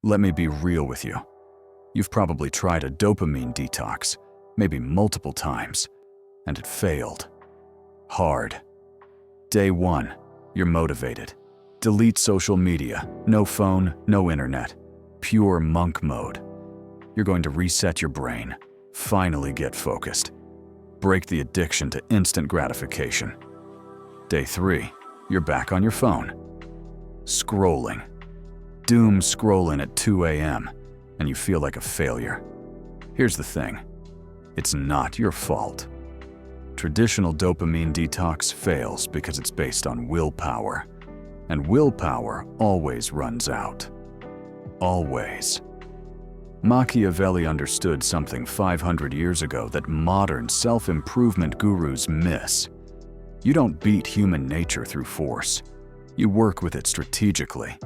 Let me be real with you. You've probably tried a dopamine detox, maybe multiple times, and it failed. Hard. Day 1, you're motivated. Delete social media, no phone, no internet. Pure monk mode. You're going to reset your brain, finally get focused. Break the addiction to instant gratification. Day 3, you're back on your phone. Scrolling. Doom scrolling at 2 a.m., and you feel like a failure. Here's the thing. It's not your fault. Traditional dopamine detox fails because it's based on willpower. And willpower always runs out. Always. Machiavelli understood something 500 years ago that modern self-improvement gurus miss. You don't beat human nature through force. You work with it strategically.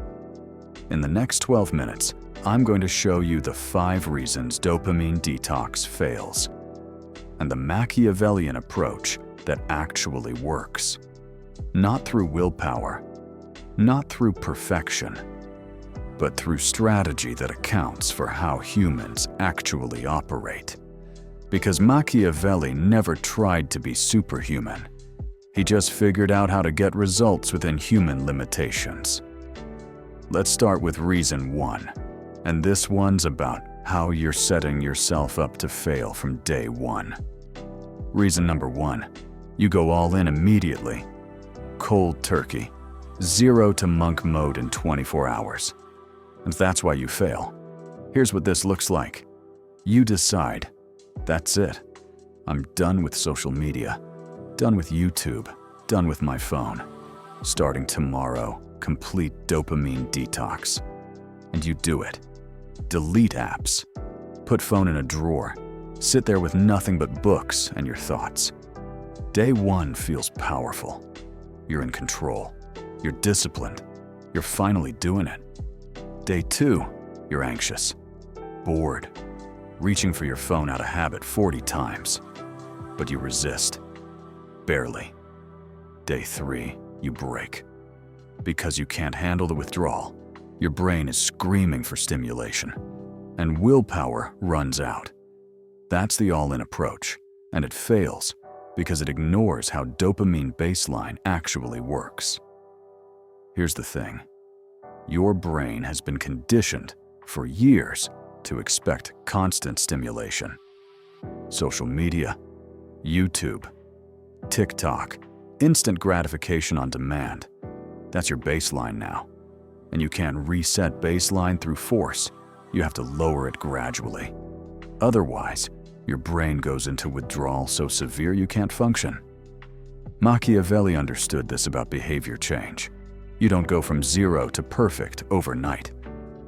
In the next 12 minutes, I'm going to show you the 5 reasons dopamine detox fails, and the Machiavellian approach that actually works. Not through willpower, not through perfection, but through strategy that accounts for how humans actually operate. Because Machiavelli never tried to be superhuman. He just figured out how to get results within human limitations. Let's start with reason 1, and this one's about how you're setting yourself up to fail from day 1. Reason number 1, you go all in immediately. Cold turkey, 0 to monk mode in 24 hours. And that's why you fail. Here's what this looks like. You decide, that's it. I'm done with social media, done with YouTube, done with my phone. Starting tomorrow, complete dopamine detox. And you do it. Delete apps. Put phone in a drawer. Sit there with nothing but books and your thoughts. Day 1 feels powerful. You're in control. You're disciplined. You're finally doing it. Day 2, you're anxious, bored, reaching for your phone out of habit 40 times. But you resist. Barely. Day 3, you break. Because you can't handle the withdrawal, your brain is screaming for stimulation, and willpower runs out. That's the all-in approach, and it fails because it ignores how dopamine baseline actually works. Here's the thing. Your brain has been conditioned for years to expect constant stimulation. Social media, YouTube, TikTok, instant gratification on demand. That's your baseline now. And you can't reset baseline through force. You have to lower it gradually. Otherwise, your brain goes into withdrawal so severe you can't function. Machiavelli understood this about behavior change. You don't go from 0 to perfect overnight.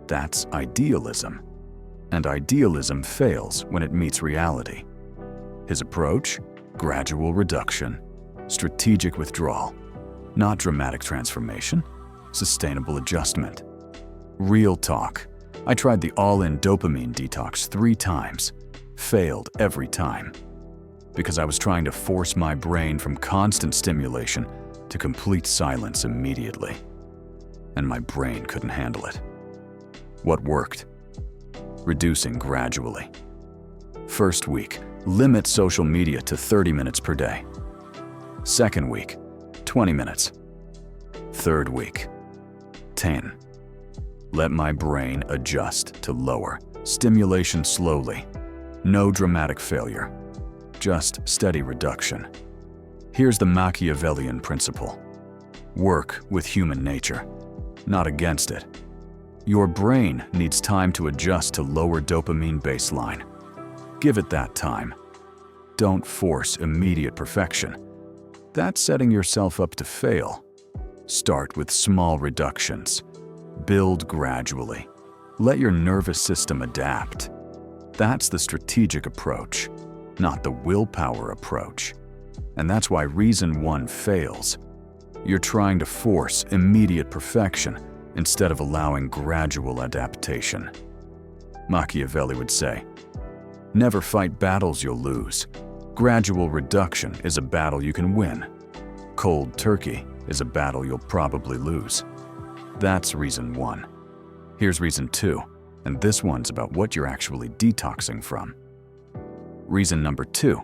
That's idealism. And idealism fails when it meets reality. His approach? Gradual reduction, strategic withdrawal, not dramatic transformation, sustainable adjustment. Real talk. I tried the all-in dopamine detox 3 times, failed every time, because I was trying to force my brain from constant stimulation to complete silence immediately. And my brain couldn't handle it. What worked? Reducing gradually. First week, limit social media to 30 minutes per day. Second week, 20 minutes. Third week, 10. Let my brain adjust to lower. Stimulation slowly. No dramatic failure. Just steady reduction. Here's the Machiavellian principle. Work with human nature, not against it. Your brain needs time to adjust to lower dopamine baseline. Give it that time. Don't force immediate perfection. That's setting yourself up to fail. Start with small reductions. Build gradually. Let your nervous system adapt. That's the strategic approach, not the willpower approach. And that's why reason 1 fails. You're trying to force immediate perfection instead of allowing gradual adaptation. Machiavelli would say, never fight battles you'll lose. Gradual reduction is a battle you can win. Cold turkey is a battle you'll probably lose. That's reason 1. Here's reason 2. And this one's about what you're actually detoxing from. Reason number 2,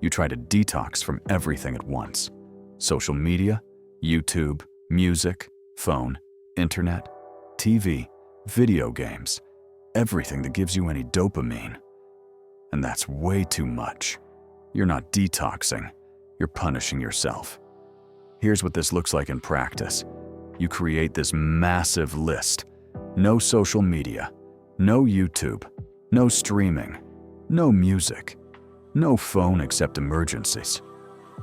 you try to detox from everything at once. Social media, YouTube, music, phone, internet, TV, video games, everything that gives you any dopamine. And that's way too much. You're not detoxing, you're punishing yourself. Here's what this looks like in practice. You create this massive list. No social media, no YouTube, no streaming, no music, no phone except emergencies,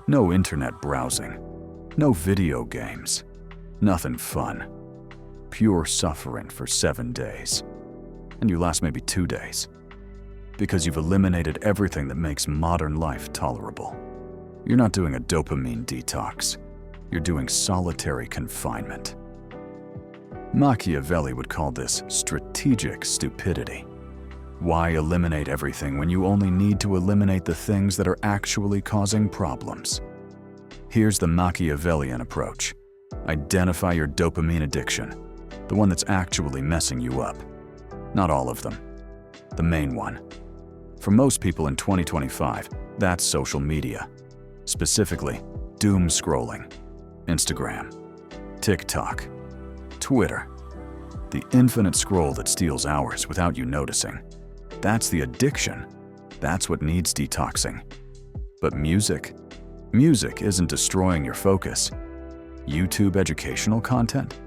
no internet browsing, no video games, nothing fun. Pure suffering for 7 days. And you last maybe 2 days. Because you've eliminated everything that makes modern life tolerable. You're not doing a dopamine detox. You're doing solitary confinement. Machiavelli would call this strategic stupidity. Why eliminate everything when you only need to eliminate the things that are actually causing problems? Here's the Machiavellian approach. Identify your dopamine addiction, the one that's actually messing you up. Not all of them. The main one. For most people in 2025, that's social media. Specifically, doom scrolling, Instagram, TikTok, Twitter. The infinite scroll that steals hours without you noticing. That's the addiction. That's what needs detoxing. But music isn't destroying your focus. YouTube educational content?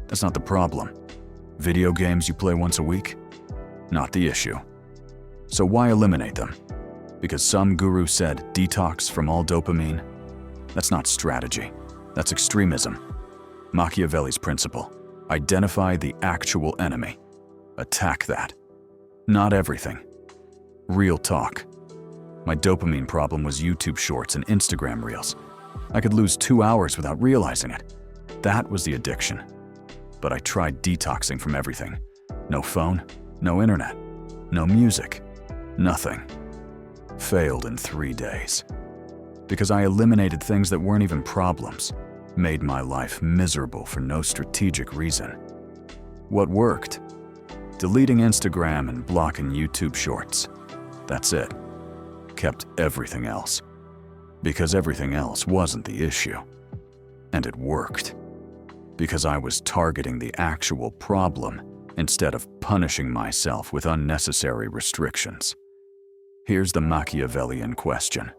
That's not the problem. Video games you play once a week? Not the issue. So why eliminate them? Because some guru said detox from all dopamine? That's not strategy. That's extremism. Machiavelli's principle. Identify the actual enemy. Attack that. Not everything. Real talk. My dopamine problem was YouTube Shorts and Instagram Reels. I could lose 2 hours without realizing it. That was the addiction. But I tried detoxing from everything. No phone, no internet, no music, nothing. Failed in 3 days. Because I eliminated things that weren't even problems. Made my life miserable for no strategic reason. What worked? Deleting Instagram and blocking YouTube Shorts. That's it. Kept everything else. Because everything else wasn't the issue. And it worked. Because I was targeting the actual problem instead of punishing myself with unnecessary restrictions. Here's the Machiavellian question.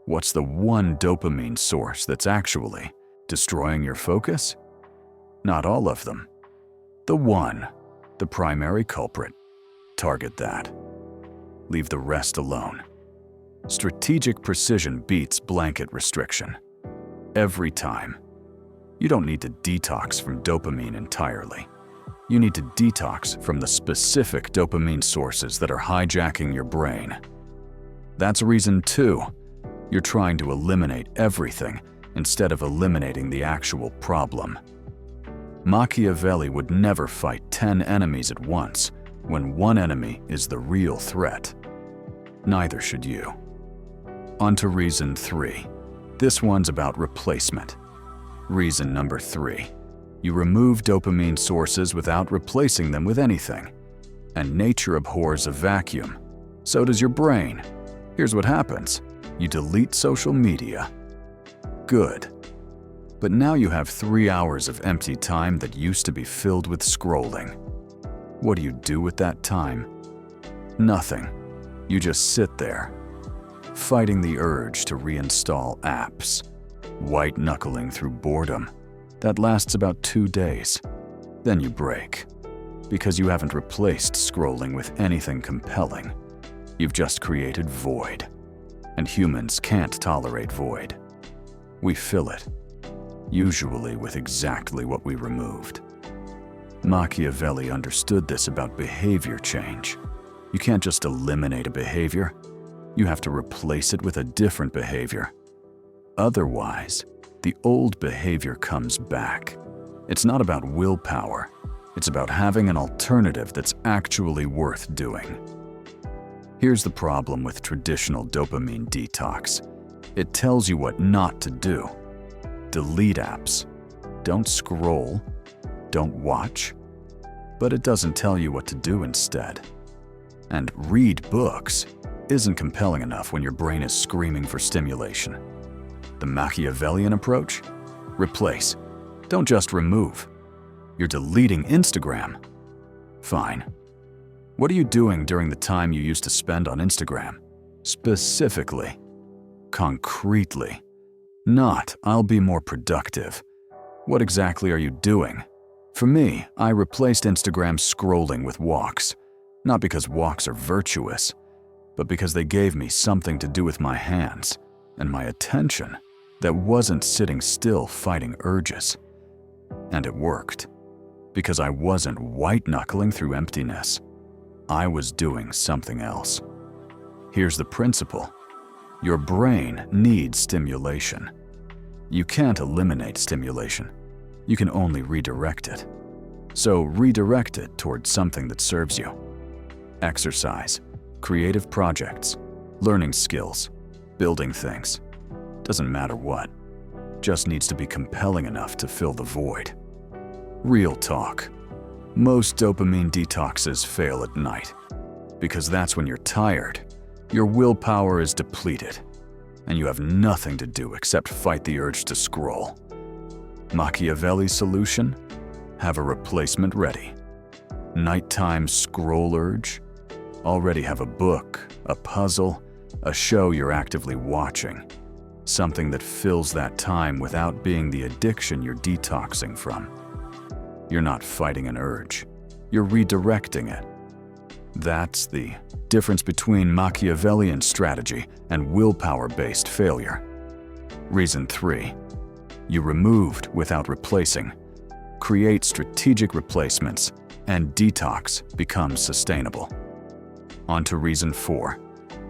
What's the one dopamine source that's actually destroying your focus? Not all of them. The one, the primary culprit. Target that. Leave the rest alone. Strategic precision beats blanket restriction. Every time. You don't need to detox from dopamine entirely. You need to detox from the specific dopamine sources that are hijacking your brain. That's reason 2. You're trying to eliminate everything instead of eliminating the actual problem. Machiavelli would never fight 10 enemies at once when one enemy is the real threat. Neither should you. On to reason 3. This one's about replacement. Reason number 3. You remove dopamine sources without replacing them with anything. And nature abhors a vacuum. So does your brain. Here's what happens. You delete social media. Good. But now you have 3 hours of empty time that used to be filled with scrolling. What do you do with that time? Nothing. You just sit there, fighting the urge to reinstall apps, white-knuckling through boredom. That lasts about 2 days. Then you break, because you haven't replaced scrolling with anything compelling. You've just created void. And humans can't tolerate void. We fill it, usually with exactly what we removed. Machiavelli understood this about behavior change. You can't just eliminate a behavior. You have to replace it with a different behavior. Otherwise, the old behavior comes back. It's not about willpower. It's about having an alternative that's actually worth doing. Here's the problem with traditional dopamine detox. It tells you what not to do. Delete apps. Don't scroll. Don't watch. but it doesn't tell you what to do instead. And read books isn't compelling enough when your brain is screaming for stimulation. The Machiavellian approach? Replace. Don't just remove. You're deleting Instagram. Fine. What are you doing during the time you used to spend on Instagram? Specifically. Concretely. Not, I'll be more productive. What exactly are you doing? For me, I replaced Instagram scrolling with walks. Not because walks are virtuous, but because they gave me something to do with my hands and my attention that wasn't sitting still fighting urges. And it worked, because I wasn't white-knuckling through emptiness. I was doing something else. Here's the principle. Your brain needs stimulation. You can't eliminate stimulation. You can only redirect it. So redirect it towards something that serves you. Exercise, creative projects, learning skills, building things. Doesn't matter what. Just needs to be compelling enough to fill the void. Real talk. Most dopamine detoxes fail at night, because that's when you're tired, your willpower is depleted, and you have nothing to do except fight the urge to scroll. Machiavelli's solution? Have a replacement ready. Nighttime scroll urge? Already have a book, a puzzle, a show you're actively watching. Something that fills that time without being the addiction you're detoxing from. You're not fighting an urge. You're redirecting it. That's the difference between Machiavellian strategy and willpower-based failure. Reason 3. You removed without replacing. Create strategic replacements, and detox becomes sustainable. On to reason 4.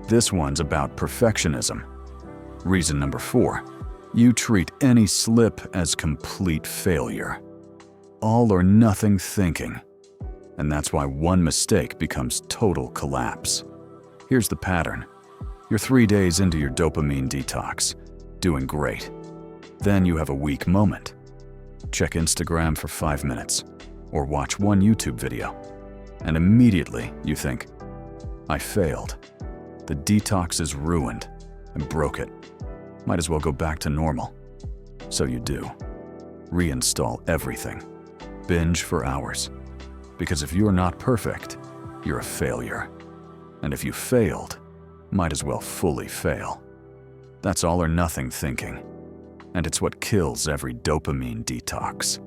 This one's about perfectionism. Reason number 4. You treat any slip as complete failure. All or nothing thinking. And that's why one mistake becomes total collapse. Here's the pattern. You're 3 days into your dopamine detox, doing great. Then you have a weak moment. Check Instagram for 5 minutes, or watch one YouTube video. And immediately you think, I failed. The detox is ruined. I broke it. Might as well go back to normal. So you do. Reinstall everything. Binge for hours. Because if you're not perfect, you're a failure. And if you failed, might as well fully fail. That's all or nothing thinking. And it's what kills every dopamine detox.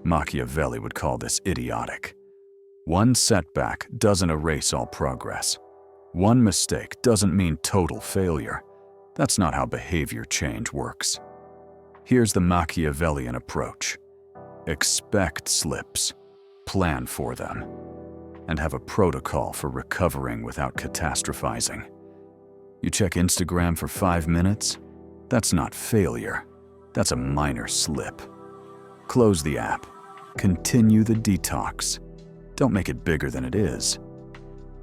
Machiavelli would call this idiotic. One setback doesn't erase all progress. One mistake doesn't mean total failure. That's not how behavior change works. Here's the Machiavellian approach. Expect slips, plan for them, and have a protocol for recovering without catastrophizing. You check Instagram for 5 minutes? That's not failure. That's a minor slip. Close the app. Continue the detox. Don't make it bigger than it is.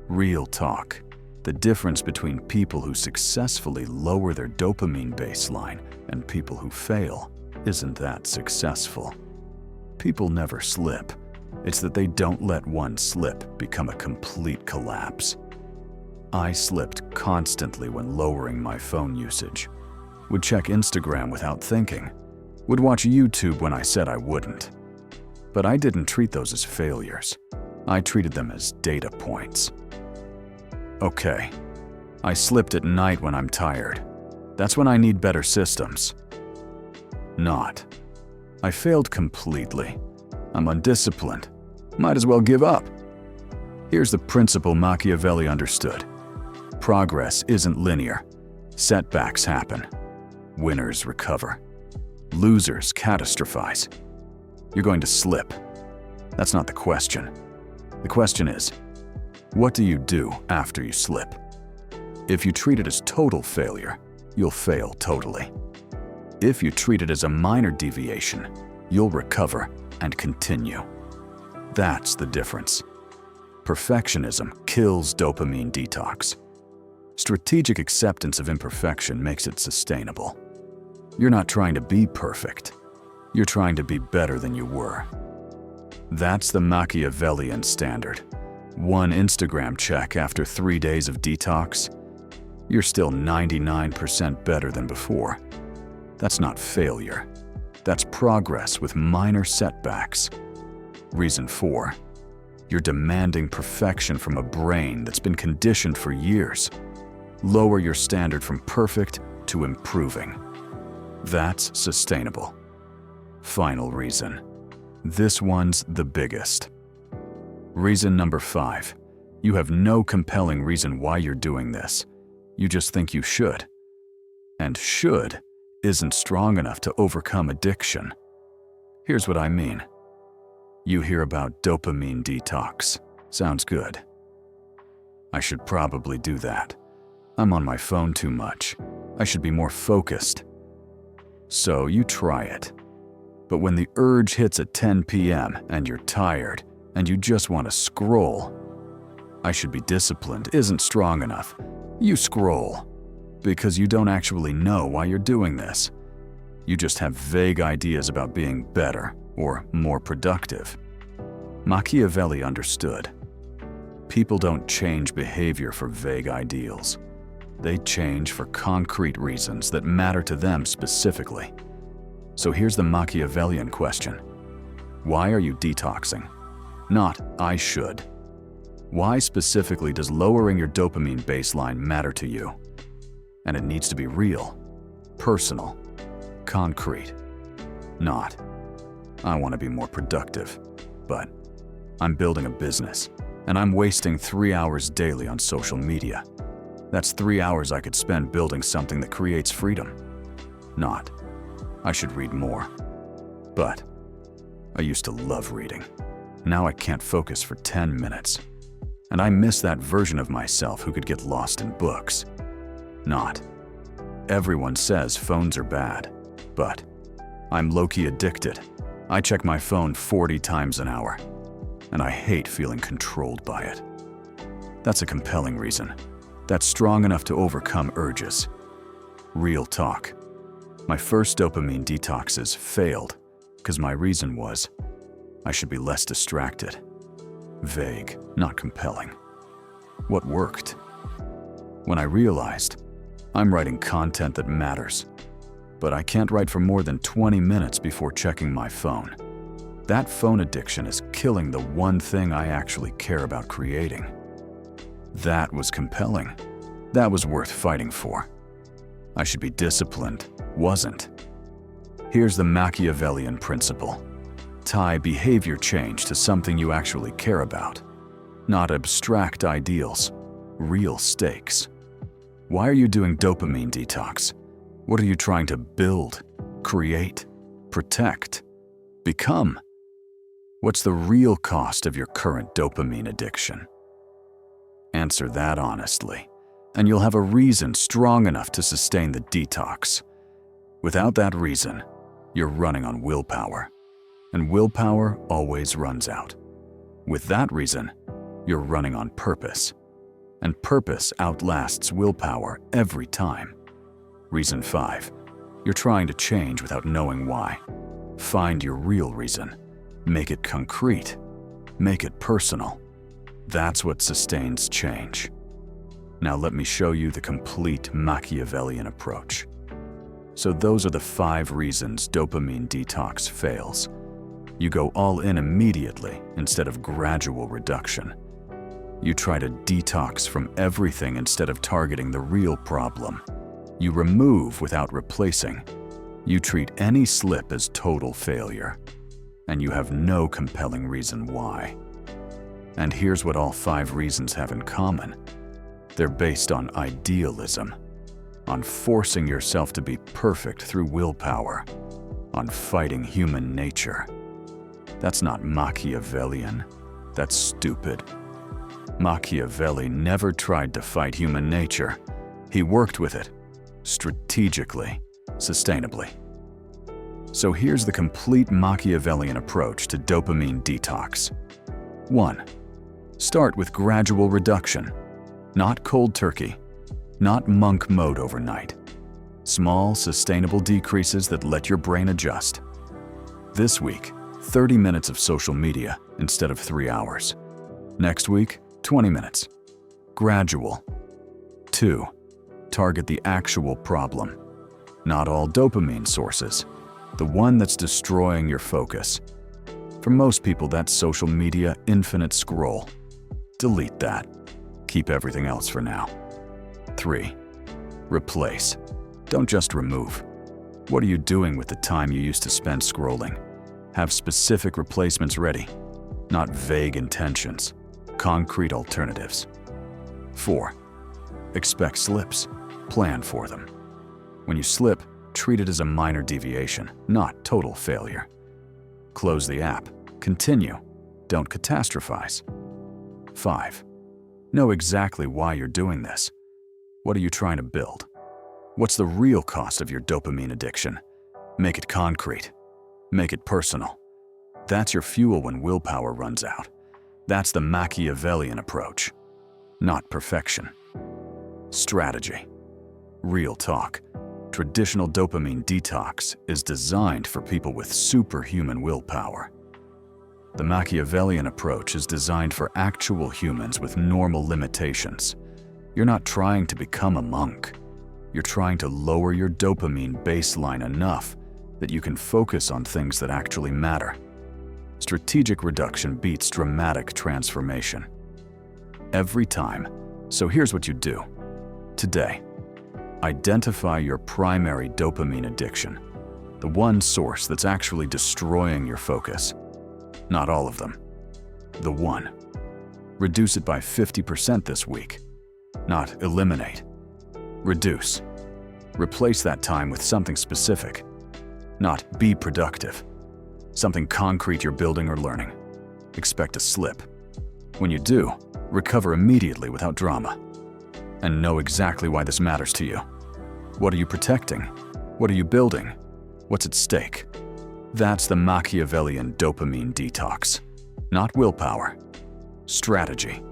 Real talk. The difference between people who successfully lower their dopamine baseline and people who fail isn't that successful. People never slip. It's that they don't let one slip become a complete collapse. I slipped constantly when lowering my phone usage. Would check Instagram without thinking. Would watch YouTube when I said I wouldn't. But I didn't treat those as failures. I treated them as data points. Okay, I slipped at night when I'm tired. That's when I need better systems. Not. I failed completely. I'm undisciplined. Might as well give up. Here's the principle Machiavelli understood. Progress isn't linear. Setbacks happen. Winners recover. Losers catastrophize. You're going to slip. That's not the question. The question is, what do you do after you slip? If you treat it as total failure, you'll fail totally. If you treat it as a minor deviation, you'll recover and continue. That's the difference. Perfectionism kills dopamine detox. Strategic acceptance of imperfection makes it sustainable. You're not trying to be perfect. You're trying to be better than you were. That's the Machiavellian standard. One Instagram check after 3 days of detox. You're still 99% better than before. That's not failure. That's progress with minor setbacks. Reason 4. You're demanding perfection from a brain that's been conditioned for years. Lower your standard from perfect to improving. That's sustainable. Final reason. This one's the biggest. Reason number 5. You have no compelling reason why you're doing this. You just think you should. And should isn't strong enough to overcome addiction. Here's what I mean. You hear about dopamine detox. Sounds good. I should probably do that. I'm on my phone too much. I should be more focused. So you try it. But when the urge hits at 10 p.m. and you're tired and you just want to scroll, I should be disciplined isn't strong enough. You scroll because you don't actually know why you're doing this. You just have vague ideas about being better or more productive. Machiavelli understood. People don't change behavior for vague ideals. They change for concrete reasons that matter to them specifically. So here's the Machiavellian question. Why are you detoxing? Not, I should. Why specifically does lowering your dopamine baseline matter to you? And it needs to be real, personal, concrete. Not, I want to be more productive, but I'm building a business and I'm wasting 3 hours daily on social media. That's 3 hours I could spend building something that creates freedom. Not, I should read more. But I used to love reading. Now I can't focus for 10 minutes. And I miss that version of myself who could get lost in books. Not, everyone says phones are bad, but I'm low-key addicted. I check my phone 40 times an hour, and I hate feeling controlled by it. That's a compelling reason. That's strong enough to overcome urges. Real talk. My first dopamine detoxes failed because my reason was I should be less distracted. Vague, not compelling. What worked? When I realized I'm writing content that matters, but I can't write for more than 20 minutes before checking my phone. That phone addiction is killing the one thing I actually care about creating. That was compelling. That was worth fighting for. I should be disciplined, wasn't. Here's the Machiavellian principle. Tie behavior change to something you actually care about. Not abstract ideals, real stakes. Why are you doing dopamine detox? What are you trying to build, create, protect, become? What's the real cost of your current dopamine addiction? Answer that honestly, and you'll have a reason strong enough to sustain the detox. Without that reason, you're running on willpower, and willpower always runs out. With that reason, you're running on purpose, and purpose outlasts willpower every time. Reason 5, you're trying to change without knowing why. Find your real reason. Make it concrete. Make it personal. That's what sustains change. Now let me show you the complete Machiavellian approach. So those are the 5 reasons dopamine detox fails. You go all in immediately instead of gradual reduction. You try to detox from everything instead of targeting the real problem. You remove without replacing. You treat any slip as total failure. And you have no compelling reason why. And here's what all 5 reasons have in common. They're based on idealism, on forcing yourself to be perfect through willpower, on fighting human nature. That's not Machiavellian. That's stupid. Machiavelli never tried to fight human nature. He worked with it, strategically, sustainably. So here's the complete Machiavellian approach to dopamine detox. 1. Start with gradual reduction. Not cold turkey. Not monk mode overnight. Small, sustainable decreases that let your brain adjust. This week, 30 minutes of social media instead of 3 hours. Next week, 20 minutes. Gradual. 2. Target the actual problem. Not all dopamine sources. The one that's destroying your focus. For most people, that's social media infinite scroll. Delete that. Keep everything else for now. 3. Replace. Don't just remove. What are you doing with the time you used to spend scrolling? Have specific replacements ready, not vague intentions, concrete alternatives. 4. Expect slips. Plan for them. When you slip, treat it as a minor deviation, not total failure. Close the app. Continue. Don't catastrophize. 5. Know exactly why you're doing this. What are you trying to build? What's the real cost of your dopamine addiction? Make it concrete. Make it personal. That's your fuel when willpower runs out. That's the Machiavellian approach, not perfection. Strategy. Real talk. Traditional dopamine detox is designed for people with superhuman willpower. The Machiavellian approach is designed for actual humans with normal limitations. You're not trying to become a monk. You're trying to lower your dopamine baseline enough that you can focus on things that actually matter. Strategic reduction beats dramatic transformation. Every time. So here's what you do. Today, identify your primary dopamine addiction, the one source that's actually destroying your focus. Not all of them. The one. Reduce it by 50% this week. Not eliminate. Reduce. Replace that time with something specific. Not be productive. Something concrete you're building or learning. Expect a slip. When you do, recover immediately without drama. And know exactly why this matters to you. What are you protecting? What are you building? What's at stake? That's the Machiavellian dopamine detox. Not willpower. Strategy.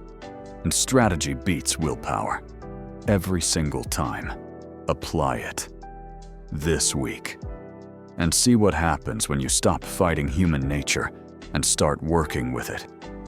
And strategy beats willpower. Every single time. Apply it. This week. And see what happens when you stop fighting human nature and start working with it.